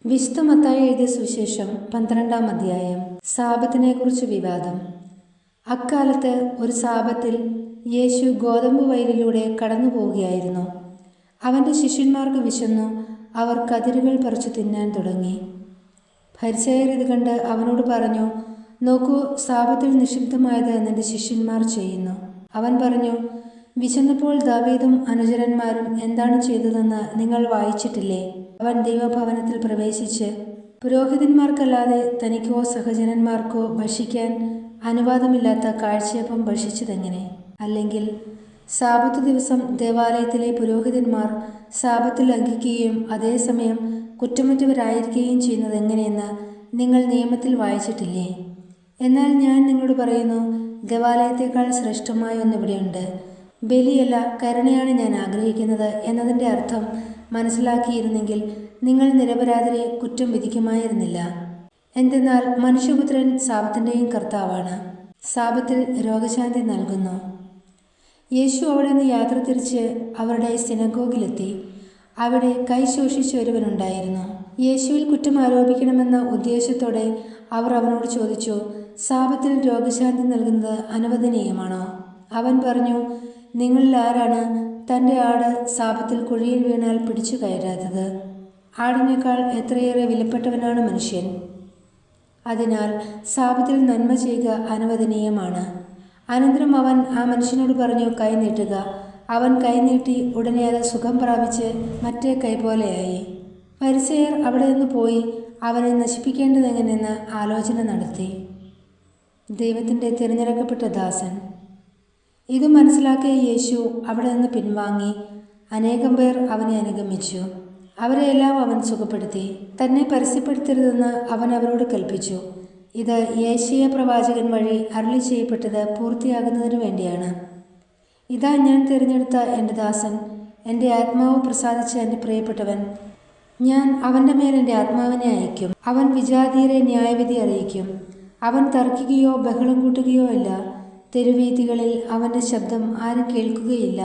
വിശുദ്ധ മത്തായി എഴുതിയ സുവിശേഷം 12-ാം അധ്യായം. സാബത്തിനെക്കുറിച്ച് വിവാദം. അക്കാലത്ത് ഒരു സാബത്തിൽ യേശു ഗോതമ്പ് വയലിലൂടെ കടന്നു പോവുകയായിരുന്നു. അവൻ്റെ ശിഷ്യന്മാർക്ക് വിശന്നു. അവർ കതിരുകൾ പറിച്ചു തിന്നാൻ തുടങ്ങി. ഫരിസേയർ ഇത് കണ്ട് അവനോട് പറഞ്ഞു, നോക്കൂ, സാബത്തിൽ നിഷിദ്ധമായത് നിന്റെ ശിഷ്യന്മാർ ചെയ്യുന്നു. അവൻ പറഞ്ഞു, വിശന്നപ്പോൾ ദാവീദും അനുചരന്മാരും എന്താണ് ചെയ്തതെന്ന് നിങ്ങൾ വായിച്ചിട്ടില്ലേ? അവൻ ദൈവഭവനത്തിൽ പ്രവേശിച്ച് പുരോഹിതന്മാർക്കല്ലാതെ തനിക്കോ സഹജനന്മാർക്കോ ഭക്ഷിക്കാൻ അനുവാദമില്ലാത്ത കാഴ്ചയപ്പം ഭക്ഷിച്ചതെങ്ങനെ? അല്ലെങ്കിൽ സാബത്ത് ദിവസം ദേവാലയത്തിലെ പുരോഹിതന്മാർ സാബത്ത് ലംഘിക്കുകയും അതേസമയം കുറ്റമറ്റവരായിരിക്കുകയും ചെയ്യുന്നത് എങ്ങനെയെന്ന് നിങ്ങൾ നിയമത്തിൽ വായിച്ചിട്ടില്ലേ? എന്നാൽ ഞാൻ നിങ്ങളോട് പറയുന്നു, ദേവാലയത്തേക്കാൾ ശ്രേഷ്ഠമായ ഒന്നിവിടെയുണ്ട്. ബലിയല്ല, കരുണയാണ് ഞാൻ ആഗ്രഹിക്കുന്നത് എന്നതിൻ്റെ അർത്ഥം മനസ്സിലാക്കിയിരുന്നെങ്കിൽ നിങ്ങൾ നിരപരാധരെ കുറ്റം വിധിക്കുമായിരുന്നില്ല. എന്തെന്നാൽ മനുഷ്യപുത്രൻ സാബത്തിൻ്റെയും കർത്താവാണ്. സാബത്തിൽ രോഗശാന്തി നൽകുന്നു. യേശു അവിടെ നിന്ന് യാത്ര തിരിച്ച് അവരുടെ സിനഗോഗിലെത്തി. അവിടെ കൈ ശോഷിച്ച ഒരുവനുണ്ടായിരുന്നു. യേശുവിൽ കുറ്റം ആരോപിക്കണമെന്ന ഉദ്ദേശത്തോടെ അവർ അവനോട് ചോദിച്ചു, സാബത്തിൽ രോഗശാന്തി നൽകുന്നത് അനുവദനീയമാണോ? അവൻ പറഞ്ഞു, നിങ്ങളിൽ ആരാണ് തൻ്റെ ആട് സാബത്തിൽ കുഴിയിൽ വീണാൽ പിടിച്ചു കയറാത്തത്? ആടിനേക്കാൾ എത്രയേറെ വിലപ്പെട്ടവനാണ് മനുഷ്യൻ. അതിനാൽ സാബത്തിൽ നന്മ ചെയ്യുക അനുവദനീയമാണ്. അനന്തരം അവൻ ആ മനുഷ്യനോട് പറഞ്ഞു, കൈ നീട്ടുക. അവൻ കൈ നീട്ടി. ഉടനെ അത് സുഖം പ്രാപിച്ച് മറ്റേ കൈ പോലെയായി. ഫരിസേയർ അവിടെ നിന്ന് പോയി അവനെ നശിപ്പിക്കേണ്ടതെങ്ങനെയെന്ന് ആലോചന നടത്തി. ദൈവത്തിൻ്റെ തിരഞ്ഞെടുക്കപ്പെട്ട ദാസൻ. ഇത് മനസ്സിലാക്കിയ യേശു അവിടെ നിന്ന് പിൻവാങ്ങി. അനേകം പേർ അവനെ അനുഗമിച്ചു. അവരെയെല്ലാം അവൻ സുഖപ്പെടുത്തി. തന്നെ പരസ്യപ്പെടുത്തരുതെന്ന് അവൻ അവരോട് കൽപ്പിച്ചു. ഇത് യെശയ്യാ പ്രവാചകൻ വഴി അരുളി ചെയ്യപ്പെട്ടത് പൂർത്തിയാകുന്നതിനു വേണ്ടിയാണ്. ഇതാ ഞാൻ തിരഞ്ഞെടുത്ത എൻ്റെ ദാസൻ, എൻ്റെ ആത്മാവ് പ്രസാദിച്ച എൻ്റെ പ്രിയപ്പെട്ടവൻ. ഞാൻ അവൻ്റെ മേൽ എൻ്റെ ആത്മാവിനെ അയക്കും. അവൻ വിജാതീയരെ ന്യായവിധി അറിയിക്കും. അവൻ തർക്കിക്കുകയോ ബഹളം കൂട്ടുകയോ ഇല്ല. തെരുവീഥികളിൽ അവൻ്റെ ശബ്ദം ആരും കേൾക്കുകയില്ല.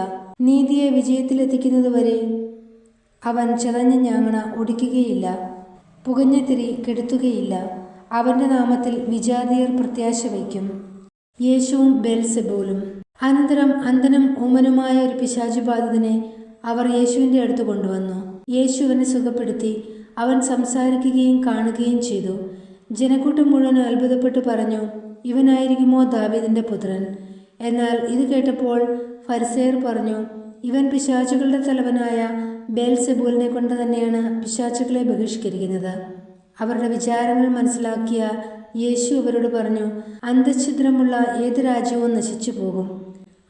നീതിയെ വിജയത്തിലെത്തിക്കുന്നതുവരെ അവൻ ചതഞ്ഞ ഞാങ്ങണ ഒടിക്കുകയില്ല. പുകഞ്ഞ തിരി കെടുത്തുകയില്ല. അവൻ്റെ നാമത്തിൽ വിജാതീയർ പ്രത്യാശ വയ്ക്കും. യേശുവും ബെൽസെബൂലും. അനന്തരം അന്ധനും ഊമനുമായ ഒരു പിശാചുബാധിതനെ അവർ യേശുവിൻ്റെ അടുത്ത് കൊണ്ടുവന്നു. യേശു അവനെ സുഖപ്പെടുത്തി. അവൻ സംസാരിക്കുകയും കാണുകയും ചെയ്തു. ജനക്കൂട്ടം മുഴുവൻ അത്ഭുതപ്പെട്ടു പറഞ്ഞു, ഇവനായിരിക്കുമോ ദാവീദിൻ്റെ പുത്രൻ? എന്നാൽ ഇത് കേട്ടപ്പോൾ ഫരിസേയർ പറഞ്ഞു, ഇവൻ പിശാചുകളുടെ തലവനായ ബെൽസെബൂലിനെ കൊണ്ട് തന്നെയാണ് പിശാചുകളെ ബഹിഷ്കരിക്കുന്നത്. അവരുടെ വിചാരങ്ങൾ മനസ്സിലാക്കിയ യേശു അവരോട് പറഞ്ഞു, അന്തഛിദ്രമുള്ള ഏത് രാജ്യവും നശിച്ചു പോകും.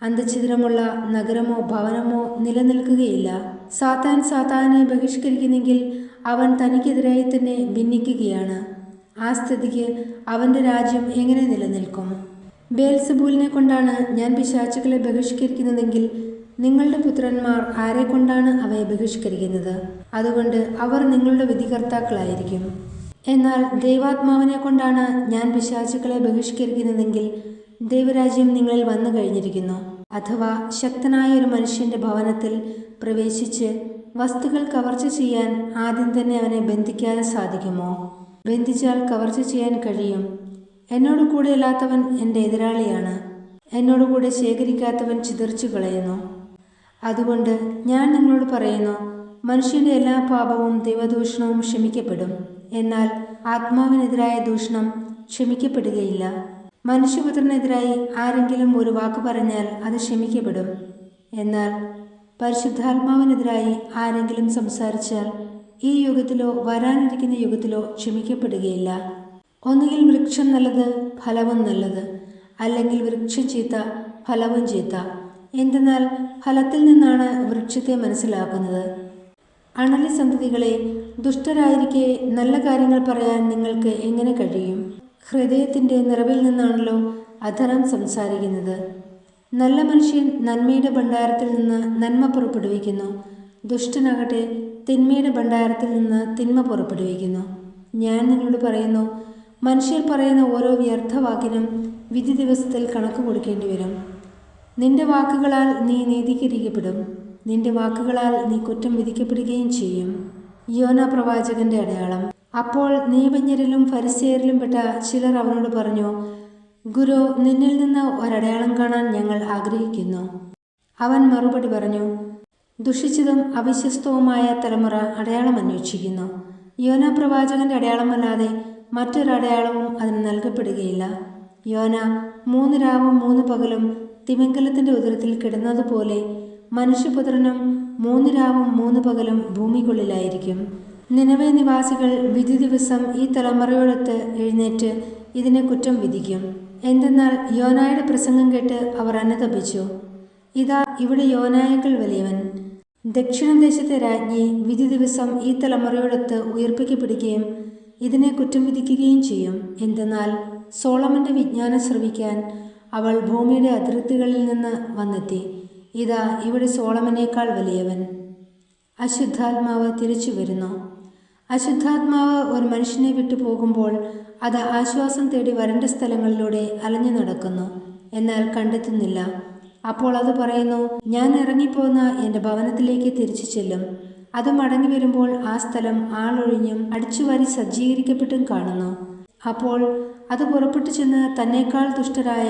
അന്തഛിദ്രമുള്ള നഗരമോ ഭവനമോ നിലനിൽക്കുകയില്ല. സാത്താൻ സാത്താനെ ബഹിഷ്കരിക്കുന്നെങ്കിൽ അവൻ തനിക്കെതിരായി തന്നെ ഭിന്നിക്കുകയാണ്. ആ സ്ഥിതിക്ക് അവൻ്റെ രാജ്യം എങ്ങനെ നിലനിൽക്കും? ബെൽസെബൂലിനെ കൊണ്ടാണ് ഞാൻ പിശാചുകളെ ബഹിഷ്കരിക്കുന്നതെങ്കിൽ നിങ്ങളുടെ പുത്രന്മാർ ആരെ കൊണ്ടാണ് അവയെ ബഹിഷ്കരിക്കുന്നത്? അതുകൊണ്ട് അവർ നിങ്ങളുടെ വിധികർത്താക്കളായിരിക്കും. എന്നാൽ ദൈവാത്മാവിനെ കൊണ്ടാണ് ഞാൻ പിശാചുകളെ ബഹിഷ്കരിക്കുന്നതെങ്കിൽ ദൈവരാജ്യം നിങ്ങളിൽ വന്നു കഴിഞ്ഞിരിക്കുന്നു. അഥവാ ശക്തനായ ഒരു മനുഷ്യൻ്റെ ഭവനത്തിൽ പ്രവേശിച്ച് വസ്തുക്കൾ കവർച്ച ചെയ്യാൻ ആദ്യം തന്നെ അവനെ ബന്ധിക്കാതെ സാധിക്കുമോ? ബന്ധിച്ചാൽ കവർച്ച ചെയ്യാൻ കഴിയും. എന്നോട് കൂടെ അല്ലാത്തവൻ എൻ്റെ എതിരാളിയാണ്. എന്നോട് കൂടെ ശേഖരിക്കാത്തവൻ ചിതറിച്ചു കളയുന്നു. അതുകൊണ്ട് ഞാൻ നിങ്ങളോട് പറയുന്നു, മനുഷ്യൻ്റെ എല്ലാ പാപവും ദൈവദൂഷണവും ക്ഷമിക്കപ്പെടും. എന്നാൽ ആത്മാവിനെതിരായ ദൂഷണം ക്ഷമിക്കപ്പെടുകയില്ല. മനുഷ്യപുത്രനെതിരായി ആരെങ്കിലും ഒരു വാക്ക് പറഞ്ഞാൽ അത് ക്ഷമിക്കപ്പെടും. എന്നാൽ പരിശുദ്ധാത്മാവിനെതിരായി ആരെങ്കിലും സംസാരിച്ചാൽ ഈ യുഗത്തിലോ വരാനിരിക്കുന്ന യുഗത്തിലോ ക്ഷമിക്കപ്പെടുകയില്ല. ഒന്നുകിൽ വൃക്ഷം നല്ലത്, ഫലവും നല്ലത്, അല്ലെങ്കിൽ വൃക്ഷം ചീത്ത, ഫലവും ചീത്ത. എന്തെന്നാൽ ഫലത്തിൽ നിന്നാണ് വൃക്ഷത്തെ മനസ്സിലാക്കുന്നത്. അണലി സന്തതികളെ, ദുഷ്ടരായിരിക്കെ നല്ല കാര്യങ്ങൾ പറയാൻ നിങ്ങൾക്ക് എങ്ങനെ കഴിയും? ഹൃദയത്തിൻ്റെ നിറവിൽ നിന്നാണല്ലോ അധരം സംസാരിക്കുന്നത്. നല്ല മനുഷ്യൻ നന്മയുടെ ഭണ്ഡാരത്തിൽ നിന്ന് നന്മ പുറപ്പെടുവിക്കുന്നു. ദുഷ്ടനാകട്ടെ തിന്മയുടെ ഭണ്ഡാരത്തിൽ നിന്ന് തിന്മ പുറപ്പെടുവിക്കുന്നു. ഞാൻ നിങ്ങളോട് പറയുന്നു, മനുഷ്യർ പറയുന്ന ഓരോ വ്യർത്ഥവാക്കിനും വിധി ദിവസത്തിൽ കണക്ക് കൊടുക്കേണ്ടി വരും. നിന്റെ വാക്കുകളാൽ നീ നീതീകരിക്കപ്പെടും. നിന്റെ വാക്കുകളാൽ നീ കുറ്റം വിധിക്കപ്പെടുകയും ചെയ്യും. യോന പ്രവാചകന്റെ അടയാളം. അപ്പോൾ നിയമജ്ഞരിലും ഫരിസേയരിലും പെട്ട ചിലർ അവനോട് പറഞ്ഞു, ഗുരു, നിന്നിൽ നിന്ന് ഒരടയാളം കാണാൻ ഞങ്ങൾ ആഗ്രഹിക്കുന്നു. അവൻ മറുപടി പറഞ്ഞു, ദുഷിച്ചതും അവിശ്വസ്തവുമായ തലമുറ അടയാളം അന്വേഷിക്കുന്നു. യോന പ്രവാചകന്റെ അടയാളമല്ലാതെ മറ്റൊരടയാളവും അതിന് നൽകപ്പെടുകയില്ല. യോന 3 രാവും 3 പകലും തിമിംഗലത്തിന്റെ ഉദരത്തിൽ കിടന്നതുപോലെ മനുഷ്യപുത്രനും 3 രാവും 3 പകലും ഭൂമിക്കുള്ളിലായിരിക്കും. നിനവെ നിവാസികൾ വിധി ദിവസം ഈ തലമുറയോടൊത്ത് എഴുന്നേറ്റ് ഇതിനെ കുറ്റം വിധിക്കും. എന്തെന്നാൽ യോനായുടെ പ്രസംഗം കേട്ട് അവർ അനുതപിച്ചു. ഇതാ, ഇവിടെ യോനായേക്കാൾ വലിയവൻ. ദക്ഷിണദേശത്തെ രാജ്ഞി വിധി ദിവസം ഈ തലമുറയോടൊത്ത് ഉയർപ്പിക്കപ്പെടുകയും ഇതിനെ കുറ്റം വിധിക്കുകയും ചെയ്യും. എന്തെന്നാൽ സോളമന്റെ വിജ്ഞാനം ശ്രവിക്കാൻ അവൾ ഭൂമിയുടെ അതിർത്തികളിൽ നിന്ന് വന്നെത്തി. ഇതാ, ഇവിടെ സോളമനേക്കാൾ വലിയവൻ. അശുദ്ധാത്മാവ് തിരിച്ചു വരുന്നു. അശുദ്ധാത്മാവ് ഒരു മനുഷ്യനെ വിട്ടു പോകുമ്പോൾ അത് ആശ്വാസം തേടി വരണ്ട സ്ഥലങ്ങളിലൂടെ അലഞ്ഞു നടക്കുന്നു, എന്നാൽ കണ്ടെത്തുന്നില്ല. അപ്പോൾ അത് പറയുന്നു, ഞാൻ ഇറങ്ങിപ്പോന്ന എൻ്റെ ഭവനത്തിലേക്ക് തിരിച്ചു ചെല്ലും. അത് മടങ്ങി വരുമ്പോൾ ആ സ്ഥലം ആളൊഴിഞ്ഞും അടിച്ചുവാരി സജ്ജീകരിക്കപ്പെട്ടും കാണുന്നു. അപ്പോൾ അത് പുറപ്പെട്ടു ചെന്ന് തന്നേക്കാൾ ദുഷ്ടരായ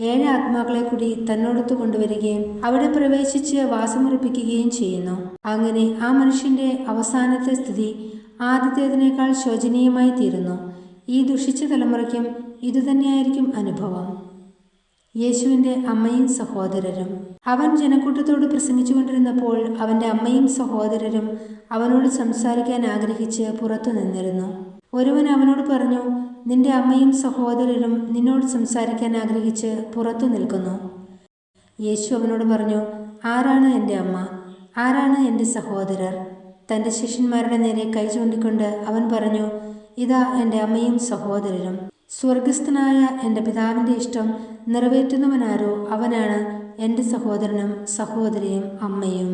7 ആത്മാക്കളെ കൂടി തന്നോടൊത്ത് കൊണ്ടുവരികയും അവിടെ പ്രവേശിച്ച് വാസമുറപ്പിക്കുകയും ചെയ്യുന്നു. അങ്ങനെ ആ മനുഷ്യന്റെ അവസാനത്തെ സ്ഥിതി ആദ്യത്തേതിനേക്കാൾ ശോചനീയമായി തീരുന്നു. ഈ ദുഷിച്ച തലമുറയ്ക്കും ഇതുതന്നെയായിരിക്കും അനുഭവം. യേശുവിൻ്റെ അമ്മയും സഹോദരരും. അവൻ ജനക്കൂട്ടത്തോട് പ്രസംഗിച്ചുകൊണ്ടിരുന്നപ്പോൾ അവൻ്റെ അമ്മയും സഹോദരരും അവനോട് സംസാരിക്കാൻ ആഗ്രഹിച്ച് പുറത്തു നിന്നിരുന്നു. ഒരുവൻ അവനോട് പറഞ്ഞു, നിന്റെ അമ്മയും സഹോദരരും നിന്നോട് സംസാരിക്കാൻ ആഗ്രഹിച്ച് പുറത്തു നിൽക്കുന്നു. യേശു അവനോട് പറഞ്ഞു, ആരാണ് എൻ്റെ അമ്മ, ആരാണ് എൻ്റെ സഹോദരർ? തൻ്റെ ശിഷ്യന്മാരുടെ നേരെ കൈ ചൂണ്ടിക്കൊണ്ട് അവൻ പറഞ്ഞു, ഇതാ എൻ്റെ അമ്മയും സഹോദരരും. സ്വർഗസ്ഥനായ എൻ്റെ പിതാവിൻ്റെ ഇഷ്ടം നിറവേറ്റുന്നവനാരോ അവനാണ് എൻ്റെ സഹോദരനും സഹോദരിയും അമ്മയും.